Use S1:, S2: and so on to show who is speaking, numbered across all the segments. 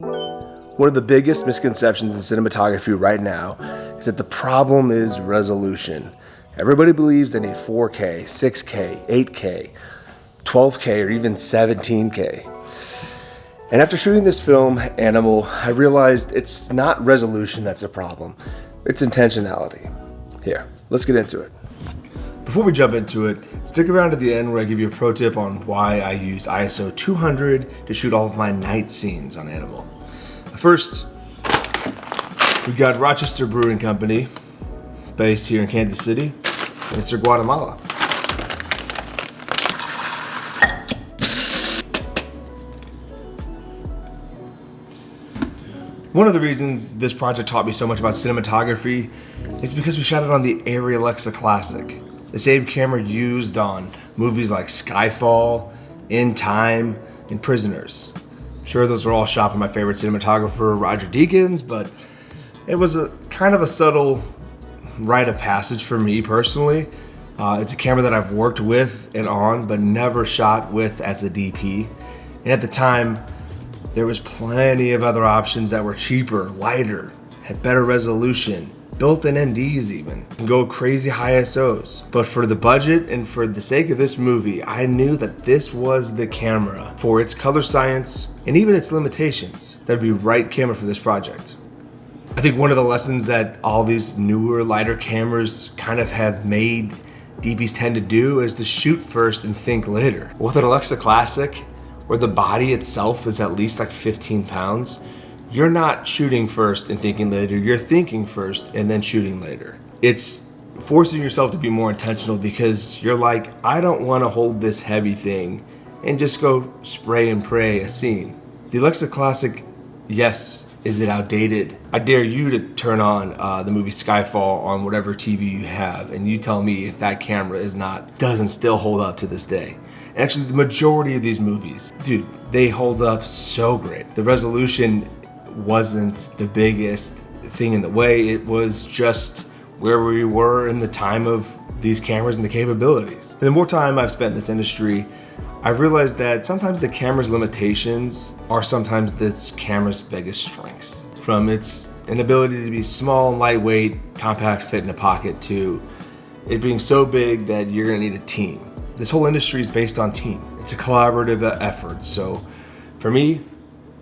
S1: One of the biggest misconceptions in cinematography right now is that the problem is resolution. Everybody believes they need 4K, 6K, 8K, 12K, or even 17K. And after shooting this film, Animal, I realized it's not resolution that's a problem, it's intentionality. Here, let's get into it. Before we jump into it, stick around to the end where I give you a pro tip on why I use ISO 200 to shoot all of my night scenes on Animal. First, we've got Rochester Brewing Company, based here in Kansas City, and it's their Guatemala. One of the reasons this project taught me so much about cinematography is because we shot it on the ARRI Alexa Classic, the same camera used on movies like Skyfall, In Time, and Prisoners. Sure, those were all shot by my favorite cinematographer, Roger Deakins, but it was a kind of a subtle rite of passage for me personally. It's a camera that I've worked with and on, but never shot with as a DP. And at the time, there was plenty of other options that were cheaper, lighter, had better resolution, built-in NDs even, and go crazy high ISOs. But for the budget and for the sake of this movie, I knew that this was the camera for its color science and even its limitations. That would be right camera for this project. I think one of the lessons that all these newer, lighter cameras kind of have made DPs tend to do is to shoot first and think later. With an Alexa Classic, where the body itself is at least like 15 pounds, you're not shooting first and thinking later, you're thinking first and then shooting later. It's forcing yourself to be more intentional because you're like, I don't want to hold this heavy thing and just go spray and pray a scene. The Alexa Classic, yes, is it outdated? I dare you to turn on the movie Skyfall on whatever TV you have and you tell me if that camera doesn't still hold up to this day. And actually the majority of these movies, dude, they hold up so great. The resolution wasn't the biggest thing in the way, it was just where we were in the time of these cameras and the capabilities. And the more time I've spent in this industry, I've realized that sometimes the camera's limitations are sometimes this camera's biggest strengths. From its inability to be small and lightweight, compact, fit in a pocket, to it being so big that you're gonna need a team. This whole industry is based on team. It's a collaborative effort. So for me,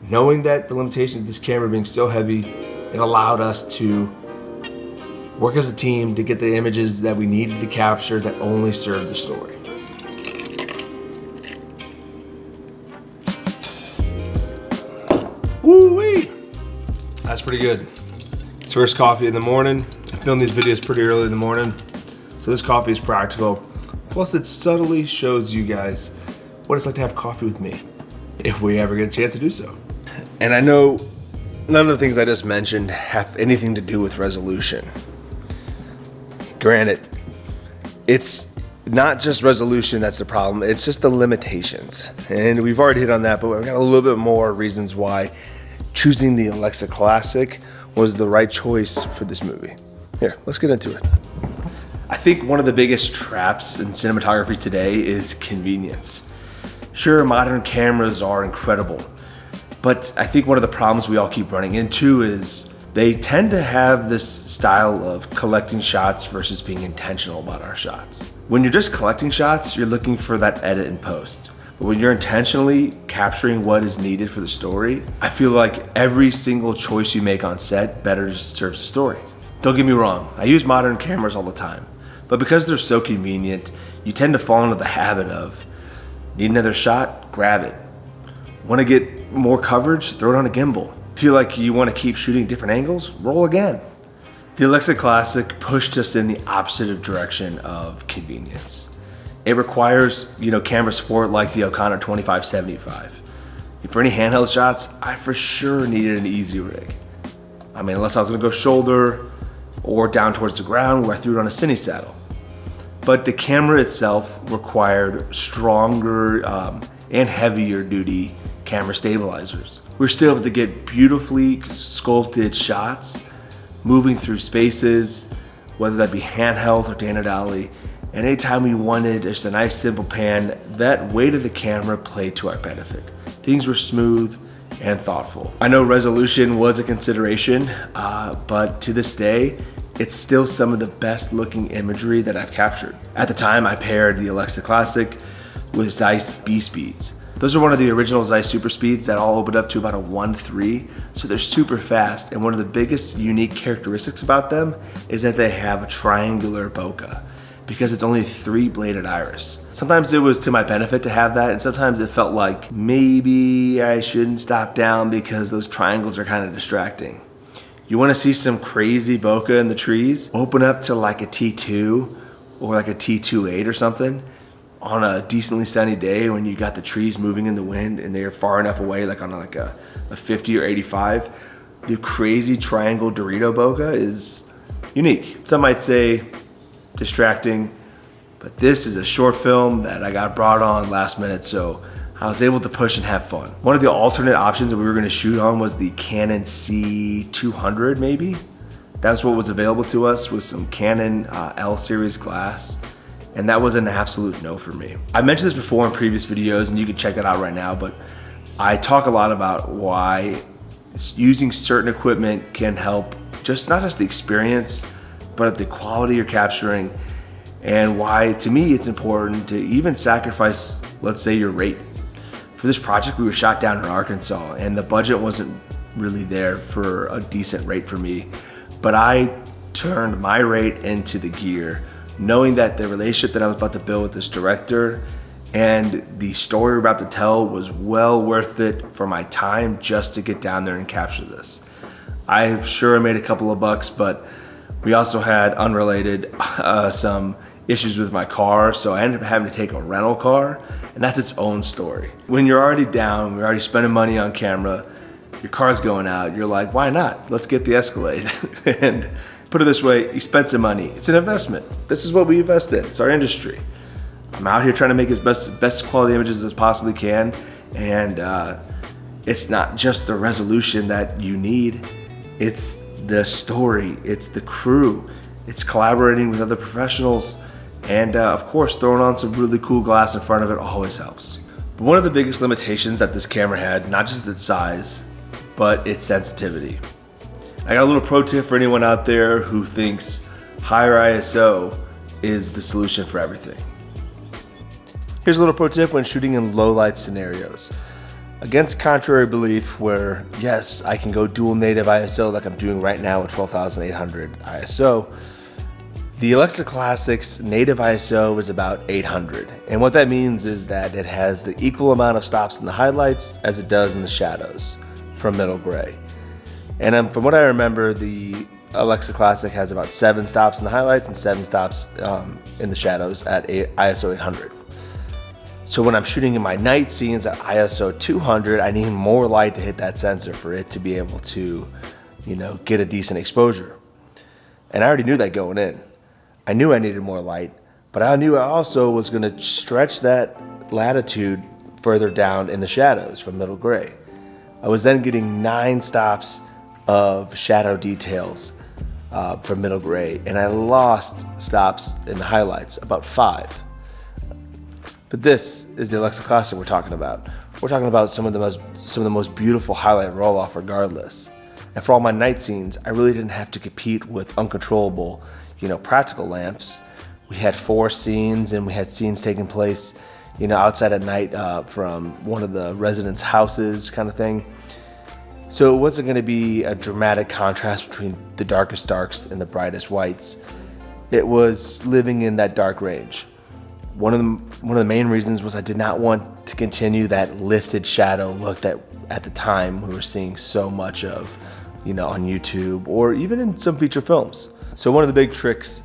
S1: knowing that the limitations of this camera being so heavy, it allowed us to work as a team to get the images that we needed to capture that only served the story. Woo-wee! That's pretty good. It's first coffee in the morning. I film these videos pretty early in the morning, so this coffee is practical. Plus it subtly shows you guys what it's like to have coffee with me, if we ever get a chance to do so. And I know none of the things I just mentioned have anything to do with resolution. Granted, it's not just resolution that's the problem, it's just the limitations. And we've already hit on that, but we've got a little bit more reasons why choosing the Alexa Classic was the right choice for this movie. Here, let's get into it. I think one of the biggest traps in cinematography today is convenience. Sure, modern cameras are incredible, but I think one of the problems we all keep running into is they tend to have this style of collecting shots versus being intentional about our shots. When you're just collecting shots, you're looking for that edit and post. But when you're intentionally capturing what is needed for the story, I feel like every single choice you make on set better serves the story. Don't get me wrong, I use modern cameras all the time, but because they're so convenient, you tend to fall into the habit of, need another shot? Grab it. Want to get more coverage? Throw it on a gimbal. Feel like you want to keep shooting different angles? Roll again. The Alexa Classic pushed us in the opposite direction of convenience. It requires, camera support like the O'Connor 2575. And for any handheld shots, I for sure needed an easy rig. I mean, unless I was gonna go shoulder or down towards the ground where I threw it on a cine saddle. But the camera itself required stronger and heavier duty camera stabilizers. We're still able to get beautifully sculpted shots, moving through spaces, whether that be handheld or Dana Dolly. And anytime we wanted just a nice simple pan, that weight of the camera played to our benefit. Things were smooth and thoughtful. I know resolution was a consideration, but to this day, it's still some of the best looking imagery that I've captured. At the time, I paired the Alexa Classic with Zeiss B speeds. Those are one of the original Zeiss super speeds that all opened up to about a 1.3, so they're super fast, and one of the biggest unique characteristics about them is that they have a triangular bokeh, because it's only 3-bladed iris. Sometimes it was to my benefit to have that, and sometimes it felt like maybe I shouldn't stop down because those triangles are kind of distracting. You wanna see some crazy bokeh in the trees? Open up to like a T2 or like a T2.8 or something on a decently sunny day when you got the trees moving in the wind and they're far enough away, like on like a 50 or 85. The crazy triangle Dorito bokeh is unique. Some might say distracting, but this is a short film that I got brought on last minute, so I was able to push and have fun. One of the alternate options that we were gonna shoot on was the Canon C200 maybe. That's what was available to us with some Canon L series glass. And that was an absolute no for me. I mentioned this before in previous videos, and you can check that out right now, but I talk a lot about why using certain equipment can help not just the experience, but the quality you're capturing, and why to me it's important to even sacrifice, let's say, your rate. For this project, we were shot down in Arkansas, and the budget wasn't really there for a decent rate for me, but I turned my rate into the gear, knowing that the relationship that I was about to build with this director and the story we're about to tell was well worth it for my time just to get down there and capture this. I'm sure I made a couple of bucks, but we also had unrelated some issues with my car, so I ended up having to take a rental car, and that's its own story. When you're already down, we're already spending money on camera, your car's going out, you're like, why not? Let's get the Escalade. And put it this way, you spent some money. It's an investment. This is what we invest in. It's our industry. I'm out here trying to make as best quality images as possibly can, and it's not just the resolution that you need. It's the story. It's the crew. It's collaborating with other professionals, and of course, throwing on some really cool glass in front of it always helps. But one of the biggest limitations that this camera had, not just its size, but its sensitivity. I got a little pro tip for anyone out there who thinks higher ISO is the solution for everything. Here's a little pro tip when shooting in low light scenarios. Against contrary belief where, yes, I can go dual native ISO like I'm doing right now with 12,800 ISO, the Alexa Classic's native ISO is about 800. And what that means is that it has the equal amount of stops in the highlights as it does in the shadows from middle gray. And from what I remember, the Alexa Classic has about 7 stops in the highlights and 7 stops in the shadows at ISO 800. So when I'm shooting in my night scenes at ISO 200, I need more light to hit that sensor for it to be able to, get a decent exposure. And I already knew that going in. I knew I needed more light, but I knew I also was going to stretch that latitude further down in the shadows from middle gray. I was then getting 9 stops of shadow details from middle gray, and I lost stops in the highlights, about 5. But this is the Alexa Classic we're talking about. We're talking about some of the most beautiful highlight roll-off regardless. And for all my night scenes, I really didn't have to compete with uncontrollable, practical lamps. We had 4 scenes, and we had scenes taking place, outside at night from one of the residents' houses kind of thing. So it wasn't going to be a dramatic contrast between the darkest darks and the brightest whites. It was living in that dark range. One of the main reasons was I did not want to continue that lifted shadow look that at the time we were seeing so much of, on YouTube or even in some feature films. So one of the big tricks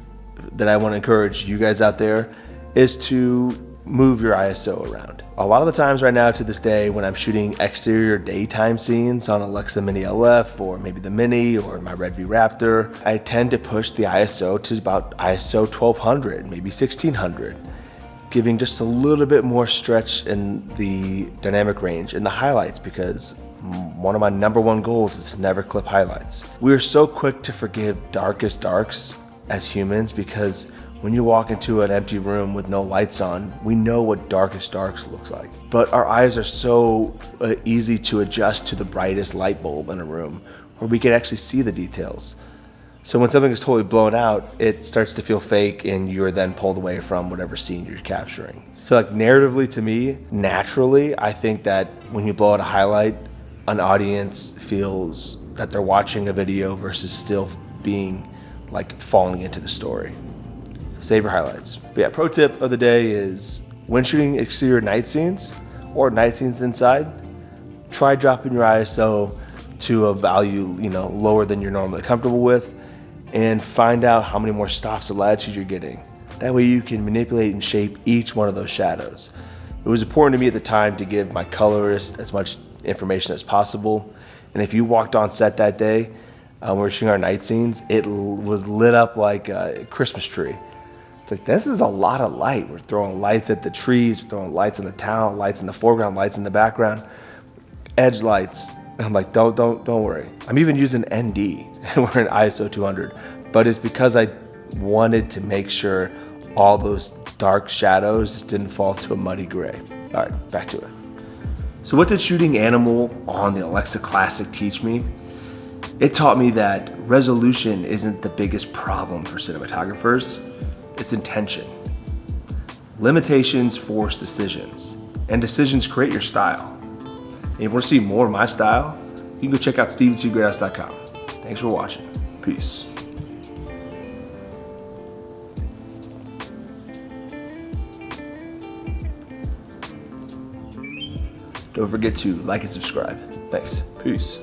S1: that I want to encourage you guys out there is to move your ISO around. A lot of the times right now to this day when I'm shooting exterior daytime scenes on Alexa Mini LF or maybe the Mini or my Redvi Raptor, I tend to push the ISO to about ISO 1200, maybe 1600, giving just a little bit more stretch in the dynamic range in the highlights, because one of my #1 goals is to never clip highlights. We are so quick to forgive darkest darks as humans because When you walk into an empty room with no lights on, we know what darkest darks looks like. But our eyes are so easy to adjust to the brightest light bulb in a room, where we can actually see the details. So when something is totally blown out, it starts to feel fake and you're then pulled away from whatever scene you're capturing. So like narratively to me, naturally, I think that when you blow out a highlight, an audience feels that they're watching a video versus still being like falling into the story. So save your highlights. But yeah, pro tip of the day is when shooting exterior night scenes or night scenes inside, try dropping your ISO to a value, lower than you're normally comfortable with, and find out how many more stops of latitude you're getting. That way you can manipulate and shape each one of those shadows. It was important to me at the time to give my colorist as much information as possible. And if you walked on set that day, when we were shooting our night scenes, it was lit up like a Christmas tree. It's like, this is a lot of light. We're throwing lights at the trees, we're throwing lights in the town, lights in the foreground, lights in the background, edge lights. And I'm like, don't worry. I'm even using ND and we're in ISO 200, but it's because I wanted to make sure all those dark shadows just didn't fall to a muddy gray. All right, back to it. So what did shooting animal on the Alexa Classic teach me? It taught me that resolution isn't the biggest problem for cinematographers, it's intention. Limitations force decisions, and decisions create your style. And if you want to see more of my style, you can go check out stevensgreathouse.com. Thanks for watching. Peace. Don't forget to like and subscribe. Thanks. Peace.